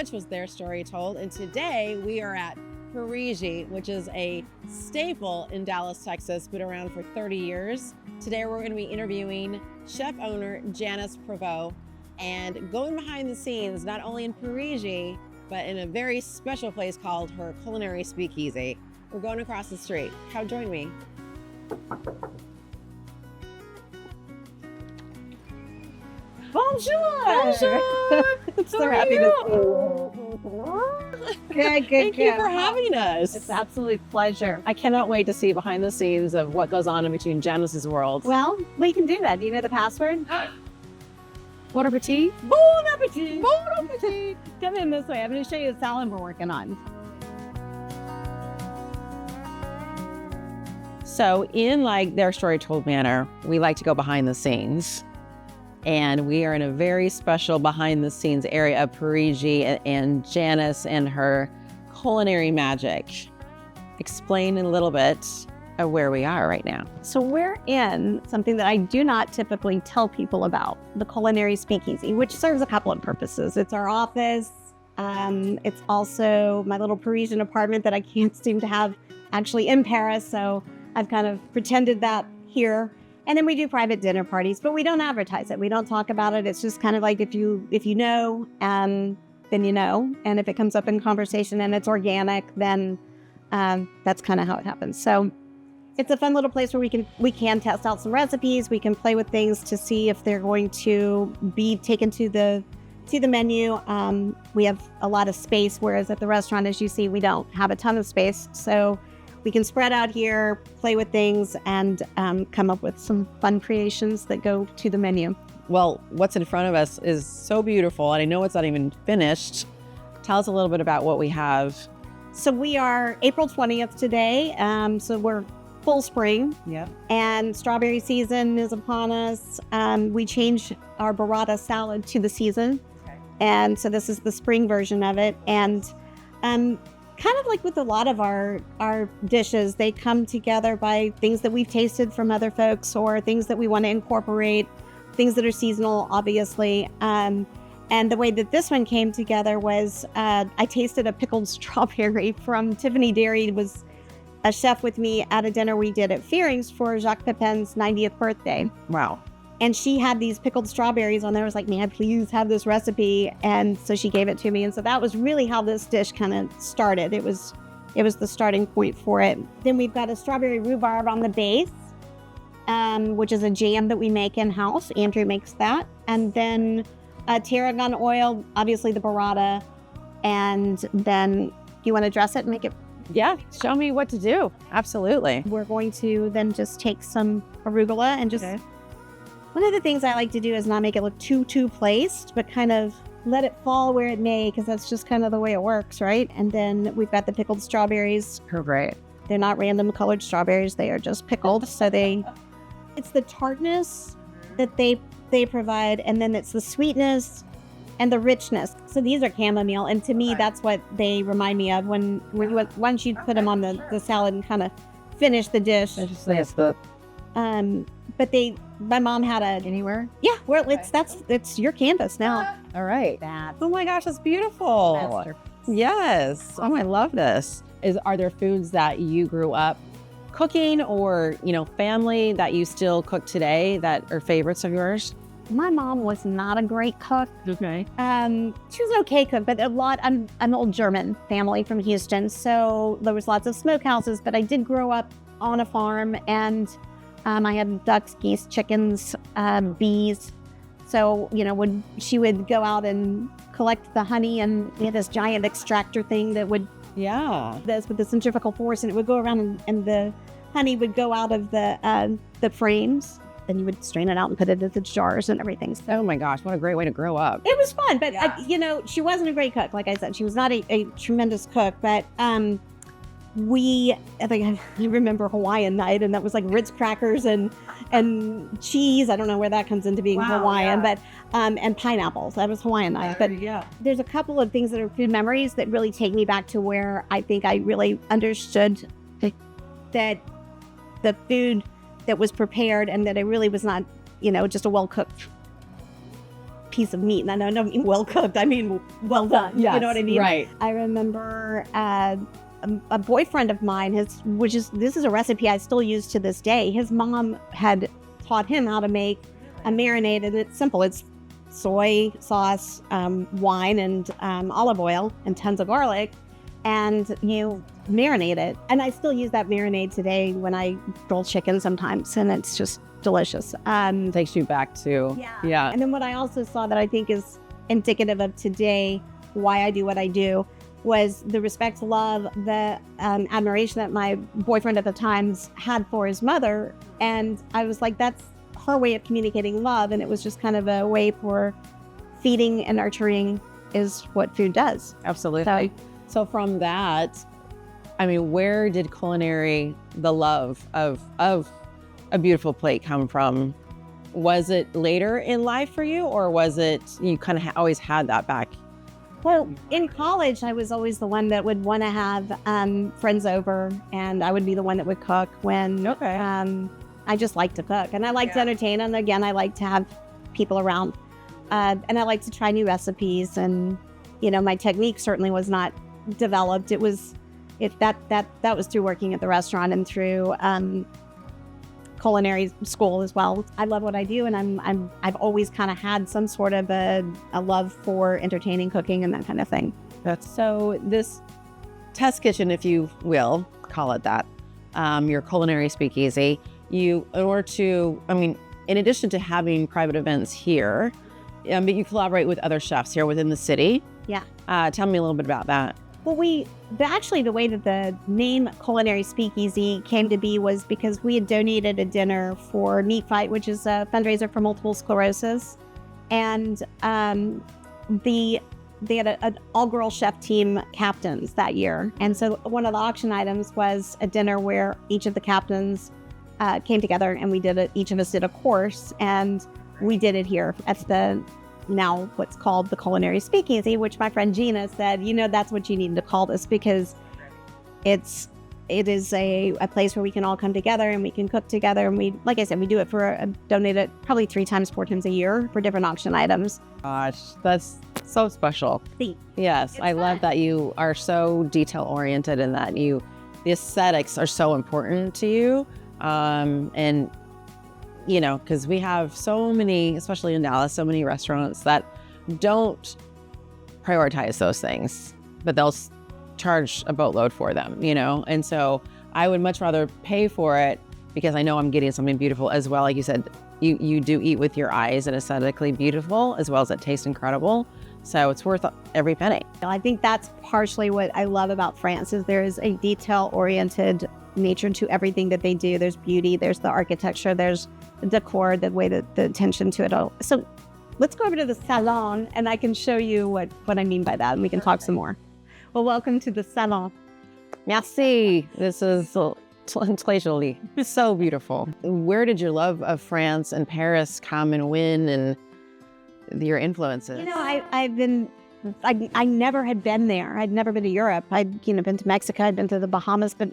much was their story told. And today we are at Parigi, which is a staple in Dallas, Texas, been around for 30 years. Today we're going to be interviewing chef owner Janice Provost and going behind the scenes, not only in Parigi, but in a very special place called her Culinary Speakeasy. We're going across the street. Come join me. Bonjour. Bonjour. So happy to see you. Good. Thank you for having us. It's an absolute pleasure. I cannot wait to see behind the scenes of what goes on in between Janice's world. Well, we can do that. Do you know the password? Bon appetit. Bon appetit. Bon appetit. Come in this way. I'm going to show you the salad we're working on. So in like their story told manner, we like to go behind the scenes. And we are in a very special behind the scenes area of Parigi and Janice and her culinary magic. Explain a little bit of where we are right now. So we're in something that I do not typically tell people about, the Culinary Speakeasy, which serves a couple of purposes. It's our office. It's also my little Parisian apartment that I can't seem to have actually in Paris. So I've kind of pretended that here. And then we do private dinner parties, but we don't advertise it. We don't talk about it. It's just kind of like if you know, then you know. And if it comes up in conversation and it's organic, then that's kind of how it happens. So it's a fun little place where we can test out some recipes. We can play with things to see if they're going to be taken to the menu. We have a lot of space, whereas at the restaurant, as you see, we don't have a ton of space. So we can spread out here, play with things, and come up with some fun creations that go to the menu. Well, what's in front of us is so beautiful, and I know it's not even finished. Tell us a little bit about what we have. So we are April 20th today, so we're full spring. Yep. And strawberry season is upon us. We change our burrata salad to the season. Okay. And so this is the spring version of it. And kind of like with a lot of our dishes, they come together by things that we've tasted from other folks or things that we want to incorporate, things that are seasonal, obviously. And the way that this one came together was I tasted a pickled strawberry from Tiffany Dairy. Was a chef with me at a dinner we did at Fearing's for Jacques Pepin's 90th birthday. Wow. And she had these pickled strawberries on there. I was like, man, please have this recipe. And so she gave it to me. And so that was really how this dish kind of started. It was the starting point for it. Then we've got a strawberry rhubarb on the base, which is a jam that we make in-house. Andrew makes that. And then tarragon oil, obviously the burrata. And then you want to dress it and make it? Yeah, show me what to do. Absolutely. We're going to then just take some arugula and just... Okay. One of the things I like to do is not make it look too placed, but kind of let it fall where it may, because that's just kind of the way it works, right? And then we've got the pickled strawberries. Oh, great. They're not random colored strawberries. They are just pickled. So it's the tartness that they provide, and then it's the sweetness and the richness. So these are chamomile, and to me, that's what they remind me of when once you put them on the salad and kind of finish the dish. But my mom had Anywhere? Yeah, well, it's your canvas now. All right. Oh my gosh, that's beautiful. That's Yes. Oh, I love this. Are there foods that you grew up cooking or, family that you still cook today that are favorites of yours? My mom was not a great cook. Okay. She was an okay cook, but I'm an old German family from Houston, so there was lots of smokehouses, but I did grow up on a farm, and I had ducks, geese, chickens, bees. So, when she would go out and collect the honey, and we had this giant extractor thing that would, with the centrifugal force, and it would go around, and the honey would go out of the frames. Then you would strain it out and put it into jars and everything. So, oh my gosh, what a great way to grow up. It was fun, but she wasn't a great cook. Like I said, she was not a tremendous cook, but I remember Hawaiian night, and that was like Ritz crackers and cheese. I don't know where that comes into being Hawaiian, but and pineapples. That was Hawaiian night. But there's a couple of things that are food memories that really take me back to where I think I really understood that the food that was prepared, and that it really was not, just a well-cooked piece of meat. And I don't mean well cooked, I mean well done. Yes, you know what I mean? right. I remember a boyfriend of mine, this is a recipe I still use to this day. His mom had taught him how to make a marinade, and it's simple. It's soy sauce, wine, and olive oil, and tons of garlic, and you marinate it. And I still use that marinade today when I roll chicken sometimes, and it's just delicious. Takes you back to, yeah. And then what I also saw that I think is indicative of today, why I do what I do, was the respect, love, the admiration that my boyfriend at the time had for his mother. And I was like, that's her way of communicating love. And it was just kind of a way for feeding and nurturing is what food does. Absolutely. So from that, I mean, where did the love of a beautiful plate come from? Was it later in life for you, or was it you kind of always had that back? Well, in college, I was always the one that would want to have friends over, and I would be the one that would cook when I just like to cook, and I like to entertain, and again, I like to have people around, and I like to try new recipes, and my technique certainly was not developed. That was through working at the restaurant and through culinary school as well. I love what I do, and I've always kind of had some sort of a love for entertaining, cooking, and that kind of thing. So this test kitchen, if you will call it that, your culinary speakeasy, in addition to having private events here, but you collaborate with other chefs here within the city. Yeah. Tell me a little bit about that. Well, the way that the name Culinary Speakeasy came to be was because we had donated a dinner for Meat Fight, which is a fundraiser for multiple sclerosis. And they had an all-girl chef team captains that year. And so one of the auction items was a dinner where each of the captains came together, and each of us did a course, and we did it here at now what's called the Culinary Speakeasy, which my friend Gina said, that's what you need to call this, because it is a place where we can all come together and we can cook together. And we do it donate it probably 4 times a year for different auction items. Gosh, that's so special. Yes, I love that you are so detail oriented, and that the aesthetics are so important to you. And because we have so many, especially in Dallas, so many restaurants that don't prioritize those things, but they'll charge a boatload for them, And so I would much rather pay for it because I know I'm getting something beautiful as well. Like you said, you do eat with your eyes, and aesthetically beautiful as well as it tastes incredible. So it's worth every penny. I think that's partially what I love about France is there is a detail-oriented nature to everything that they do. There's beauty, there's the architecture, there's the decor, the way that the attention to it all. So let's go over to the salon, and I can show you what I mean by that, and we can talk some more. Well, welcome to the salon. Merci. This is so beautiful. Where did your love of France and Paris come and when, and your influences? I never had been there. I'd never been to Europe. I'd been to Mexico. I'd been to the Bahamas. But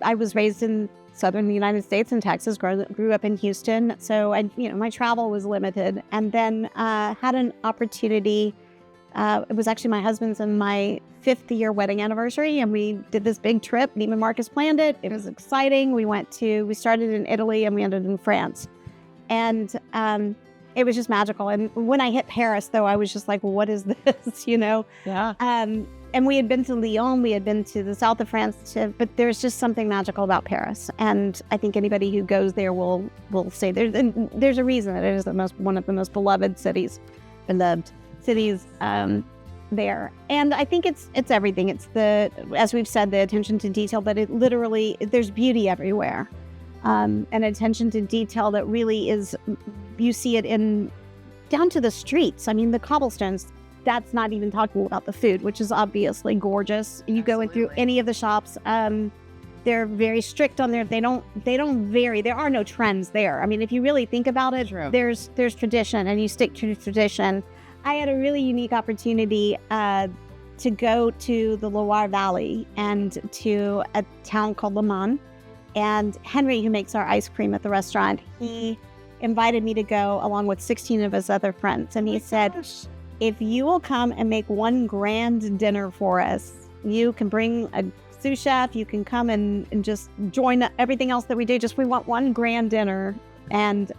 I was raised in southern United States in Texas. Grew up in Houston. So my travel was limited. And then had an opportunity. It was actually my husband's and my 5th year wedding anniversary, and we did this big trip. Neiman Marcus planned it. It was exciting. We started in Italy and we ended in France, and it was just magical. And when I hit Paris, though, I was just like, what is this, Yeah. And we had been to Lyon, we had been to the south of France, but there's just something magical about Paris. And I think anybody who goes there will say there's a reason that it is one of the most beloved cities there. And I think it's everything. It's as we've said, the attention to detail, but there's beauty everywhere. And attention to detail that really is, you see it down to the streets. I mean, the cobblestones, that's not even talking about the food, which is obviously gorgeous. You go in through any of the shops, they're very strict on they don't vary. There are no trends there. I mean, if you really think about it, True. there's tradition, and you stick to tradition. I had a really unique opportunity to go to the Loire Valley and to a town called Le Mans. And Henry, who makes our ice cream at the restaurant, he invited me to go along with 16 of his other friends. And he said, if you will come and make one grand dinner for us, you can bring a sous chef, you can come and just join everything else that we do. Just we want one grand dinner. And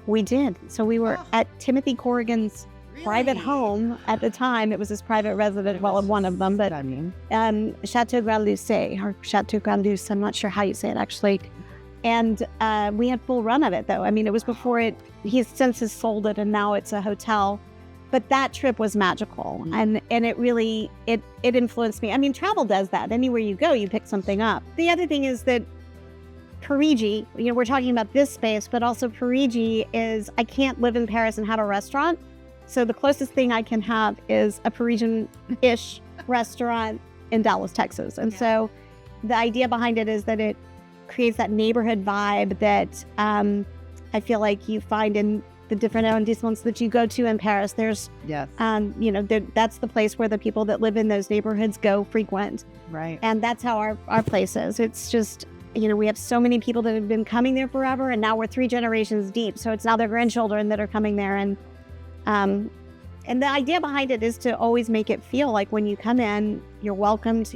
we did. So we were at Timothy Corrigan's private home at the time. It was his private residence, well, one of them, but Chateau Grand Lucé, or Chateau Grand Luce, I'm not sure how you say it actually. And we had full run of it though. I mean, it was before he's since has sold it and now it's a hotel. But that trip was magical, and it really, it influenced me. I mean, travel does that. Anywhere you go, you pick something up. The other thing is that Parigi, we're talking about this space, but also Parigi is, I can't live in Paris and have a restaurant. So the closest thing I can have is a Parisian-ish restaurant in Dallas, Texas. And so the idea behind it is that it creates that neighborhood vibe that I feel like you find in the different arrondissements that you go to in Paris. There's, that's the place where the people that live in those neighborhoods go frequent. Right. And that's how our place is. It's just, we have so many people that have been coming there forever, and now we're 3 generations deep. So it's now their grandchildren that are coming there. And the idea behind it is to always make it feel like when you come in, you're welcomed,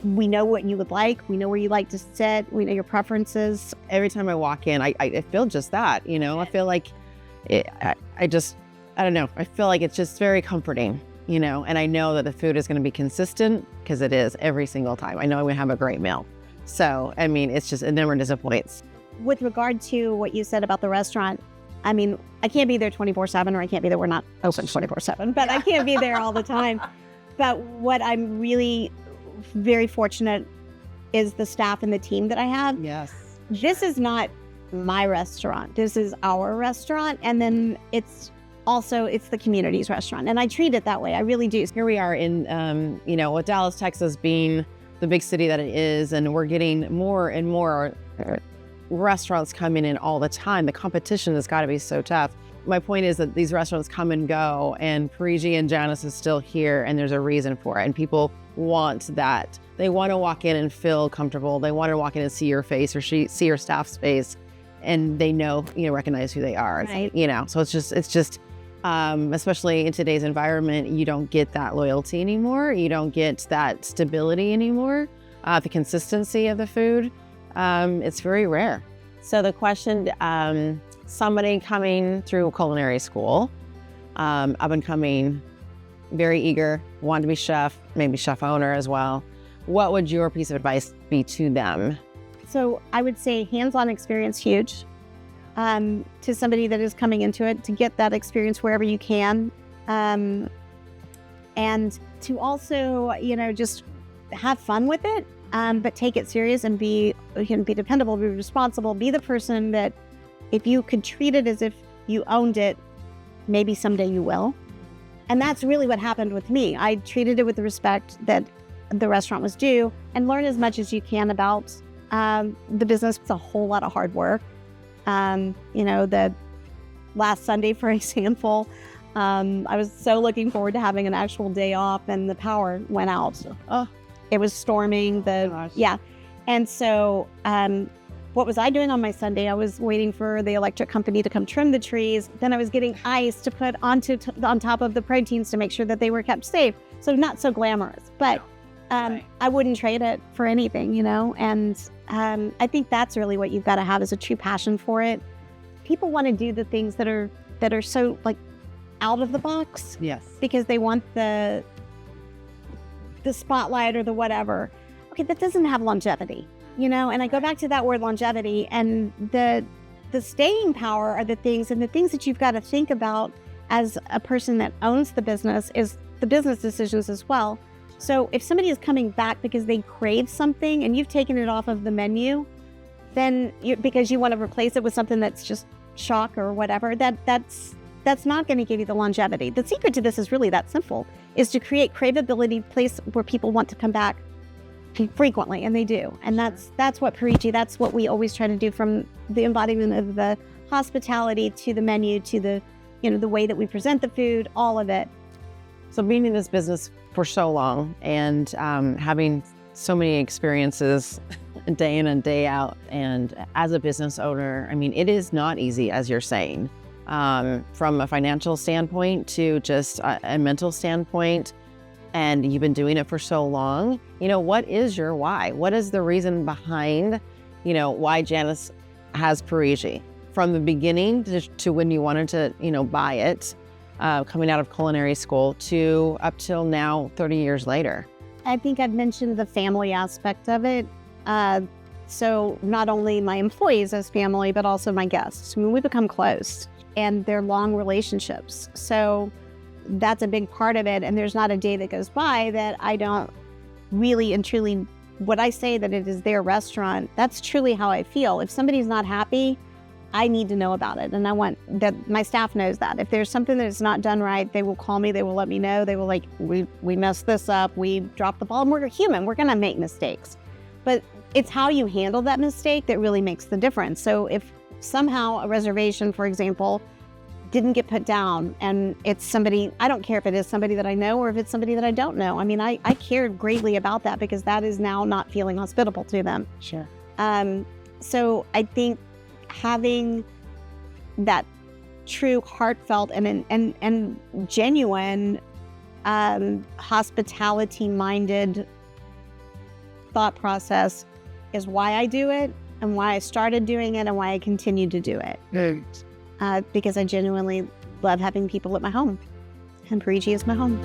we know what you would like. We know where you like to sit. We know your preferences. Every time I walk in, I feel just that, I feel like I don't know. I feel like it's just very comforting, and I know that the food is going to be consistent because it is every single time. I know I'm going to have a great meal. So, I mean, it never disappoints. With regard to what you said about the restaurant, I mean, I can't be there 24/7, or I can't be there. We're not open 24/7, but I can't be there all the time. But what I'm really very fortunate is the staff and the team that I have. Yes. This is not my restaurant. This is our restaurant. And then it's the community's restaurant. And I treat it that way. I really do. Here we are in, with Dallas, Texas being the big city that it is, and we're getting more and more restaurants coming in all the time. The competition has got to be so tough. My point is that these restaurants come and go, and Parigi and Janice is still here, and there's a reason for it. And people want that. They want to walk in and feel comfortable. They want to walk in and see your face or see your staff's face, and they recognize who they are. Right. So it's just, especially in today's environment, you don't get that loyalty anymore. You don't get that stability anymore. The consistency of the food, it's very rare. So the question, somebody coming through culinary school, up and coming, very eager, want to be chef, maybe chef owner as well. What would your piece of advice be to them? So I would say hands-on experience, huge. To somebody that is coming into it, to get that experience wherever you can. And to also, just have fun with it, but take it serious and be dependable, be responsible, be the person that if you could treat it as if you owned it, maybe someday you will. And that's really what happened with me. I treated it with the respect that the restaurant was due, and learn as much as you can about the business. It's a whole lot of hard work. The last Sunday, for example, I was so looking forward to having an actual day off, and the power went out. It was storming. And so what was I doing on my Sunday? I was waiting for the electric company to come trim the trees. Then I was getting ice to put on top of the proteins to make sure that they were kept safe. So not so glamorous, but I wouldn't trade it for anything, and I think that's really what you've got to have, is a true passion for it. People want to do the things that are so like out of the box. Yes. Because they want the spotlight or the whatever. Okay, that doesn't have longevity, and I go back to that word longevity, and the staying power are the things that you've got to think about as a person that owns the business, is the business decisions as well. So if somebody is coming back because they crave something and you've taken it off of the menu, then because you want to replace it with something that's just shock or whatever, that's not going to give you the longevity. The secret to this is really that simple, is to create craveability, place where people want to come back frequently, and they do. And that's what Parigi, that's what we always try to do, from the embodiment of the hospitality to the menu to the way that we present the food, all of it. So being in this business for so long and having so many experiences day in and day out. And as a business owner, I mean, it is not easy, as you're saying, from a financial standpoint to just a mental standpoint. And you've been doing it for so long. You know, what is your why? What is the reason behind, you know, why Janice has Parigi? From the beginning to when you wanted to, you know, buy it, coming out of culinary school to up till now, 30 years later. I think I've mentioned the family aspect of it. So not only my employees as family, but also my guests. I mean, we become close and they're long relationships. So that's a big part of it. And there's not a day that goes by that I don't really and truly, when I say that it is their restaurant, that's truly how I feel. If somebody's not happy, I need to know about it. And I want that my staff knows that. If there's something that is not done right, they will call me, they will let me know. They will like, we messed this up, we dropped the ball, and we're human, we're gonna make mistakes. But it's how you handle that mistake that really makes the difference. So if somehow a reservation, for example, didn't get put down and it's somebody, I don't care if it is somebody that I know or if it's somebody that I don't know. I mean, I care greatly about that because that is now not feeling hospitable to them. Sure. So I think having that true heartfelt and genuine hospitality-minded thought process is why I do it and why I started doing it and why I continue to do it. Because I genuinely love having people at my home, and Parigi is my home.